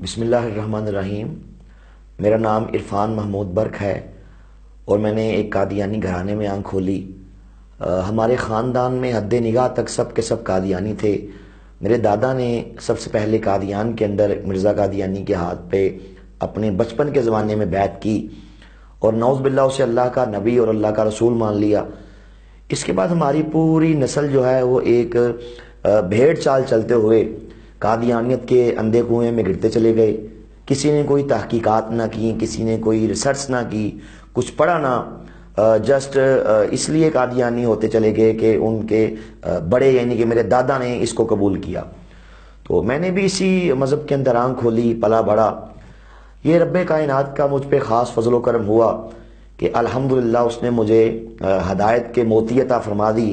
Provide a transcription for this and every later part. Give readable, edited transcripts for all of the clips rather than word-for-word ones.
بسم اللہ الرحمن الرحیم۔ میرا نام عرفان محمود برق ہے اور میں نے ایک قادیانی گھرانے میں آنکھ کھولی۔ ہمارے خاندان میں حد نگاہ تک سب کے سب قادیانی تھے۔ میرے دادا نے سب سے پہلے قادیان کے اندر مرزا قادیانی کے ہاتھ پہ اپنے بچپن کے زمانے میں بیعت کی اور نعوذ باللہ اسے اللہ کا نبی اور اللہ کا رسول مان لیا۔ اس کے بعد ہماری پوری نسل جو ہے وہ ایک بھیڑ چال چلتے ہوئے قادیانیت کے اندھے کنویں میں گرتے چلے گئے۔ کسی نے کوئی تحقیقات نہ کی، کسی نے کوئی ریسرچ نہ کی، کچھ پڑھا نہ، جسٹ اس لیے قادیانی ہوتے چلے گئے کہ ان کے بڑے یعنی کہ میرے دادا نے اس کو قبول کیا۔ تو میں نے بھی اسی مذہب کے اندر آنکھ کھولی، پلا بڑھا۔ یہ رب کائنات کا مجھ پہ خاص فضل و کرم ہوا کہ الحمدللہ اس نے مجھے ہدایت کے موتی عطا فرما دی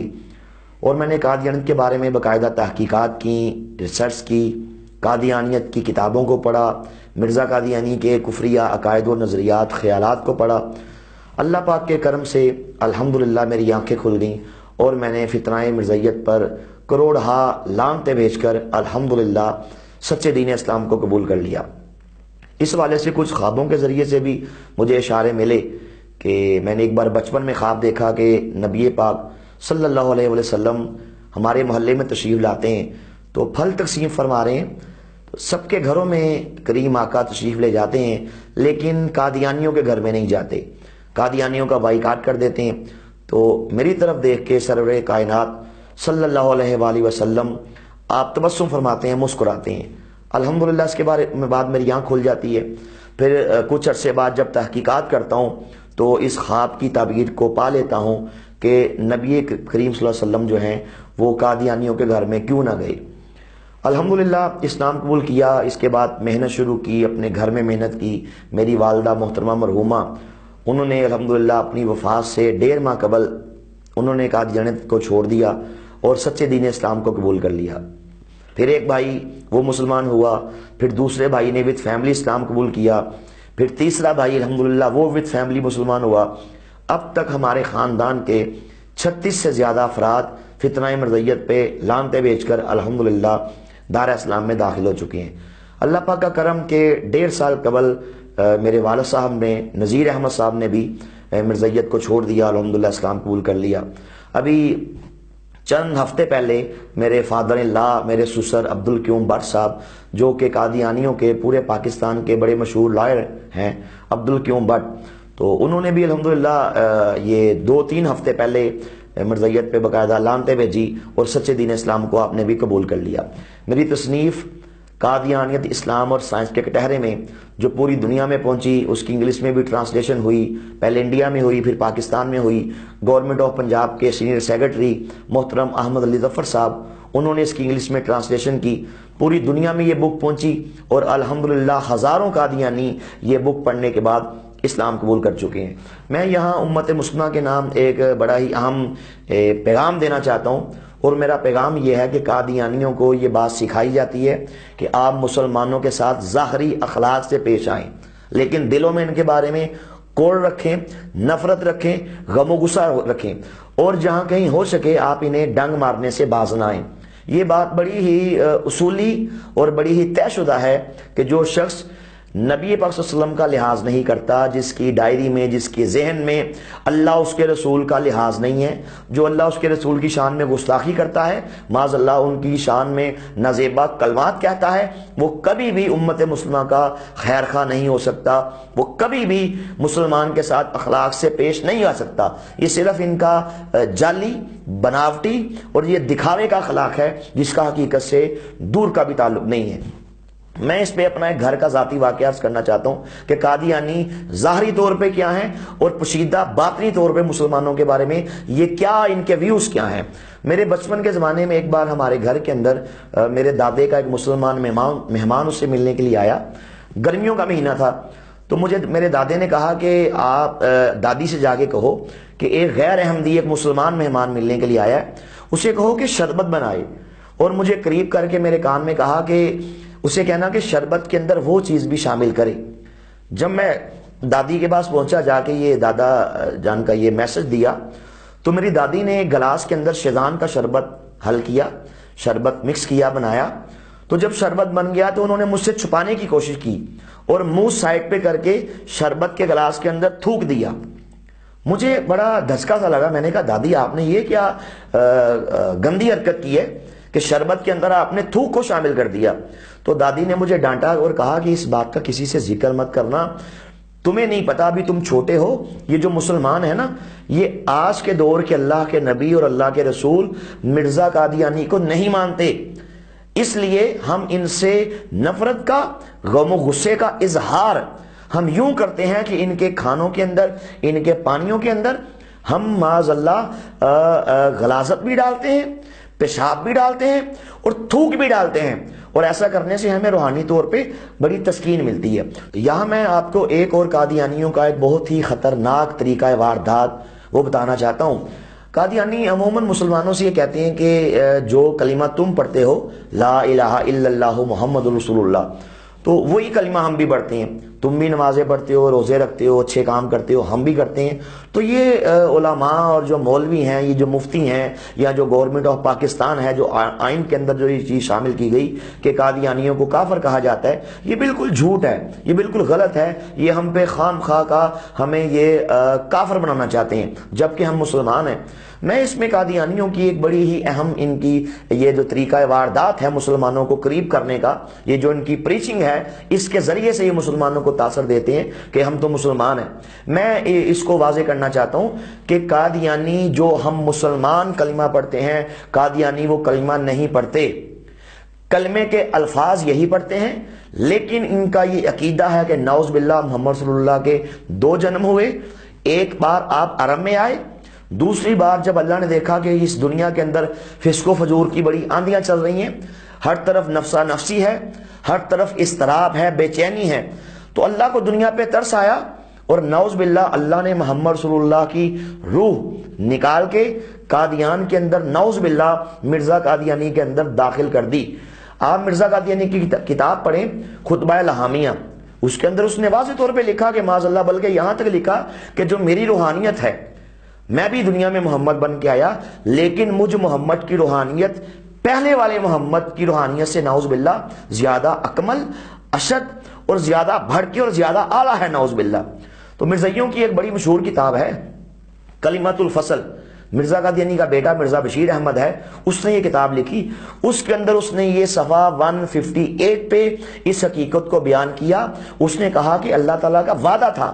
اور میں نے قادیانیت کے بارے میں باقاعدہ تحقیقات کی، ریسرچ کی، قادیانیت کی کتابوں کو پڑھا، مرزا قادیانی کے کفریہ عقائد و نظریات خیالات کو پڑھا۔ اللہ پاک کے کرم سے الحمدللہ میری آنکھیں کھل گئیں اور میں نے فتنہ مرزائیت پر کروڑہا لعنتیں بھیج کر الحمدللہ سچے دین اسلام کو قبول کر لیا۔ اس والے سے کچھ خوابوں کے ذریعے سے بھی مجھے اشارے ملے کہ میں نے ایک بار بچپن میں خواب دیکھا کہ نبی پاک صلی اللہ علیہ وسلم ہمارے محلے میں تشریف لاتے ہیں تو پھل تقسیم فرما رہے ہیں، تو سب کے گھروں میں کریم آقا تشریف لے جاتے ہیں لیکن قادیانیوں کے گھر میں نہیں جاتے، قادیانیوں کا بائیکاٹ کر دیتے ہیں۔ تو میری طرف دیکھ کے سرور کائنات صلی اللہ علیہ وآلہ وسلم آپ تبسم فرماتے ہیں، مسکراتے ہیں۔ الحمدللہ اس کے بارے میں بعد میری آنکھ کھل جاتی ہے۔ پھر کچھ عرصے بعد جب تحقیقات کرتا ہوں تو اس خواب کی تعبیر کو پا لیتا ہوں کہ نبی کریم صلی اللہ علیہ وسلم جو ہیں وہ قادیانیوں کے گھر میں کیوں نہ گئے۔ الحمدللہ اسلام قبول کیا، اس کے بعد محنت شروع کی، اپنے گھر میں محنت کی۔ میری والدہ محترمہ مرحومہ انہوں نے الحمدللہ اپنی وفات سے 1.5 ماہ قبل انہوں نے قادیانیت کو چھوڑ دیا اور سچے دین اسلام کو قبول کر لیا۔ پھر ایک بھائی وہ مسلمان ہوا، پھر دوسرے بھائی نے وتھ فیملی اسلام قبول کیا، پھر تیسرا بھائی الحمدللہ وہ وتھ فیملی مسلمان ہوا۔ اب تک ہمارے خاندان کے 36 سے زیادہ افراد فتنہ مرزائیت پہ لعنتیں بیچ کر الحمدللہ دار اسلام میں داخل ہو چکے ہیں۔ اللہ پاک کا کرم کہ 1.5 سال قبل میرے والد صاحب نے، نذیر احمد صاحب نے بھی مرزائیت کو چھوڑ دیا، الحمدللہ اسلام قبول کر لیا۔ ابھی چند ہفتے پہلے میرے فادر اللہ، میرے سسر عبدالقیوم بٹ صاحب جو کہ قادیانیوں کے پورے پاکستان کے بڑے مشہور لائر ہیں، عبدالقیوم بٹ، تو انہوں نے بھی الحمدللہ یہ 2-3 ہفتے پہلے مرزائیت پہ باقاعدہ لعنتیں بھیجی اور سچے دین اسلام کو آپ نے بھی قبول کر لیا۔ میری تصنیف قادیانیت اسلام اور سائنس کے کٹہرے میں جو پوری دنیا میں پہنچی، اس کی انگلش میں بھی ٹرانسلیشن ہوئی، پہلے انڈیا میں ہوئی پھر پاکستان میں ہوئی۔ گورنمنٹ آف پنجاب کے سینئر سیکرٹری محترم احمد علی ظفر صاحب انہوں نے اس کی انگلش میں ٹرانسلیشن کی، پوری دنیا میں یہ بک پہنچی اور الحمدللہ ہزاروں قادیانی یہ بک پڑھنے کے بعد اسلام قبول کر چکے ہیں۔ میں یہاں امت مسلمہ کے نام ایک بڑا ہی اہم پیغام دینا چاہتا ہوں اور میرا پیغام یہ ہے کہ قادیانیوں کو یہ بات سکھائی جاتی ہے کہ آپ مسلمانوں کے ساتھ ظاہری اخلاق سے پیش آئیں لیکن دلوں میں ان کے بارے میں کوڑ رکھیں، نفرت رکھیں، غم و غصہ رکھیں اور جہاں کہیں ہو سکے آپ انہیں ڈنگ مارنے سے باز نہ آئیں۔ یہ بات بڑی ہی اصولی اور بڑی ہی طے شدہ ہے کہ جو شخص نبی پاک صلی اللہ علیہ وسلم کا لحاظ نہیں کرتا، جس کی ڈائری میں، جس کے ذہن میں اللہ اس کے رسول کا لحاظ نہیں ہے، جو اللہ اس کے رسول کی شان میں گستاخی کرتا ہے، معاذ اللہ ان کی شان میں نازیبا کلمات کہتا ہے، وہ کبھی بھی امت مسلمہ کا خیر خواہ نہیں ہو سکتا، وہ کبھی بھی مسلمان کے ساتھ اخلاق سے پیش نہیں آ سکتا۔ یہ صرف ان کا جعلی، بناوٹی اور یہ دکھاوے کا اخلاق ہے جس کا حقیقت سے دور کا بھی تعلق نہیں ہے۔ میں اس پہ اپنا ایک گھر کا ذاتی واقعہ عرض کرنا چاہتا ہوں کہ قادیانی ظاہری طور پہ کیا ہیں اور پوشیدہ باطنی طور پہ مسلمانوں کے بارے میں یہ کیا، ان کے ویوز کیا ہیں۔ میرے بچپن کے زمانے میں ایک بار ہمارے گھر کے اندر میرے دادے کا ایک مسلمان مہمان اس سے ملنے کے لیے آیا، گرمیوں کا مہینہ تھا، تو مجھے میرے دادے نے کہا کہ آپ دادی سے جا کے کہو کہ ایک غیر احمدی ایک مسلمان مہمان ملنے کے لیے آیا ہے، اسے کہو کہ شربت بنائے، اور مجھے قریب کر کے میرے کان میں کہا کہ اسے کہنا کہ شربت کے اندر وہ چیز بھی شامل کرے۔ جب میں دادی کے پاس پہنچا، جا کے یہ دادا جان کا یہ میسج دیا، تو میری دادی نے ایک گلاس کے اندر شیزان کا شربت حل کیا، شربت مکس کیا، بنایا، تو جب شربت بن گیا تو انہوں نے مجھ سے چھپانے کی کوشش کی اور منہ سائڈ پہ کر کے شربت کے گلاس کے اندر تھوک دیا۔ مجھے بڑا دھچکا سا لگا، میں نے کہا دادی آپ نے یہ کیا گندی حرکت کی ہے کہ شربت کے اندر آپ نے تھوک کو شامل کر دیا۔ تو دادی نے مجھے ڈانٹا اور کہا کہ اس بات کا کسی سے ذکر مت کرنا، تمہیں نہیں پتا، ابھی تم چھوٹے ہو، یہ جو مسلمان ہے نا یہ آج کے دور کے اللہ کے نبی اور اللہ کے رسول مرزا قادیانی کو نہیں مانتے، اس لیے ہم ان سے نفرت کا، غم و غصے کا اظہار ہم یوں کرتے ہیں کہ ان کے کھانوں کے اندر، ان کے پانیوں کے اندر ہم معاذ اللہ غلاظت بھی ڈالتے ہیں، پیشاب بھی ڈالتے ہیں اور تھوک بھی ڈالتے ہیں، اور ایسا کرنے سے ہمیں روحانی طور پہ بڑی تسکین ملتی ہے۔ یہاں میں آپ کو ایک اور قادیانیوں کا ایک بہت ہی خطرناک طریقہ واردات وہ بتانا چاہتا ہوں۔ قادیانی عموماً مسلمانوں سے یہ کہتے ہیں کہ جو کلمہ تم پڑھتے ہو لا الہ الا اللہ محمد رسول اللہ، تو وہی کلمہ ہم بھی پڑھتے ہیں، تم بھی نمازیں پڑھتے ہو، روزے رکھتے ہو، اچھے کام کرتے ہو، ہم بھی کرتے ہیں۔ تو یہ علماء اور جو مولوی ہیں، یہ جو مفتی ہیں یا جو گورنمنٹ آف پاکستان ہے، جو آئین کے اندر جو یہ چیز شامل کی گئی کہ قادیانیوں کو کافر کہا جاتا ہے، یہ بالکل جھوٹ ہے، یہ بالکل غلط ہے۔ یہ ہم پہ خام خواہ کا ہمیں یہ کافر بنانا چاہتے ہیں جبکہ ہم مسلمان ہیں۔ میں اس میں قادیانیوں کی ایک بڑی ہی اہم ان کی یہ جو طریقہ واردات ہے مسلمانوں کو قریب کرنے کا، یہ جو ان کی پریچنگ ہے، اس کے ذریعے سے یہ مسلمانوں کو تاثر دیتے ہیں کہ ہم تو مسلمان ہیں۔ میں اس کو واضح کرنا چاہتا ہوں کہ قادیانی جو ہم مسلمان کلمہ پڑھتے ہیں، قادیانی وہ کلمہ نہیں پڑھتے، کلمے کے الفاظ یہی پڑھتے ہیں، لیکن ان کا یہ عقیدہ ہے کہ نعوذ باللہ محمد صلی اللہ کے 2 جنم ہوئے، ایک بار آپ عرب میں آئے، دوسری بار جب اللہ نے دیکھا کہ اس دنیا کے اندر فسق و فجور کی بڑی آندیاں چل رہی ہیں، ہر طرف نفسا نفسی ہے، ہر طرف اضطراب ہے، بے چینی ہے، تو اللہ کو دنیا پہ ترس آیا اور نعوذ باللہ اللہ نے محمد صلی اللہ کی روح نکال کے قادیان کے اندر، نعوذ باللہ مرزا قادیانی کے اندر داخل کر دی۔ آپ مرزا قادیانی کی کتاب پڑھیں، خطبہ لہامیہ، اس کے اندر اس نے واضح طور پہ لکھا کہ معاذ اللہ، بلکہ یہاں تک لکھا کہ جو میری روحانیت ہے، میں بھی دنیا میں محمد بن کے آیا، لیکن مجھ محمد کی روحانیت پہلے والے محمد کی روحانیت سے نعوذ باللہ زیادہ اکمل، اشد اور زیادہ بڑھ کے اور زیادہ اعلیٰ ہے، نعوذ باللہ۔ تو مرزائیوں کی ایک بڑی مشہور کتاب ہے کلمۃ الفصل، مرزا قادیانی کا بیٹا مرزا بشیر احمد ہے، اس نے یہ کتاب لکھی، اس کے اندر اس نے یہ صفحہ 158 پہ اس حقیقت کو بیان کیا۔ اس نے کہا کہ اللہ تعالیٰ کا وعدہ تھا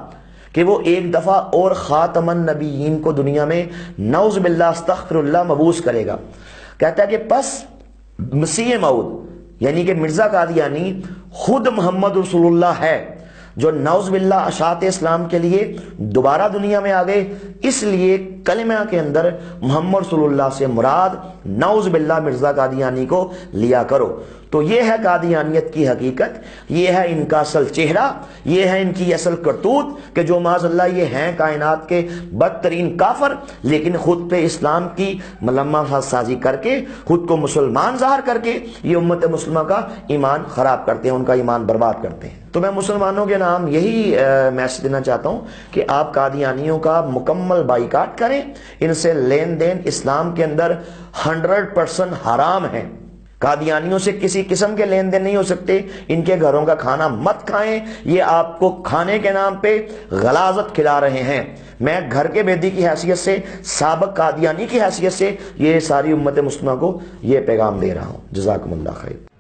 کہ وہ ایک دفعہ اور خاتم النبیین کو دنیا میں نعوذ باللہ استغفر اللہ مبعوث کرے گا۔ کہتا ہے کہ پس مسیح موعود یعنی کہ مرزا قادیانی خود محمد رسول اللہ ہے، جو نعوذ باللہ اشاعت اسلام کے لیے دوبارہ دنیا میں آ گئے، اس لیے کلمہ کے اندر محمد صلی اللہ سے مراد نعوذ باللہ مرزا قادیانی کو لیا کرو۔ تو یہ ہے قادیانیت کی حقیقت، یہ ہے ان کا اصل چہرہ، یہ ہے ان کی اصل کرتوت کہ جو معاذ اللہ یہ ہیں کائنات کے بدترین کافر، لیکن خود پہ اسلام کی ملمہ سازی کر کے، خود کو مسلمان ظاہر کر کے یہ امت مسلمہ کا ایمان خراب کرتے ہیں، ان کا ایمان برباد کرتے ہیں۔ تو میں مسلمانوں کے نام یہی میسج دینا چاہتا ہوں کہ آپ قادیانیوں کا مکمل بائیکاٹ کریں، ان سے لین دین اسلام کے اندر 100% حرام ہے۔ قادیانیوں سے کسی قسم کے لین دین نہیں ہو سکتے، ان کے گھروں کا کھانا مت کھائیں، یہ آپ کو کھانے کے نام پہ غلاظت کھلا رہے ہیں۔ میں گھر کے بیدی کی حیثیت سے، سابق قادیانی کی حیثیت سے یہ ساری امت مسلمہ کو یہ پیغام دے رہا ہوں۔ جزاکم اللہ خیر۔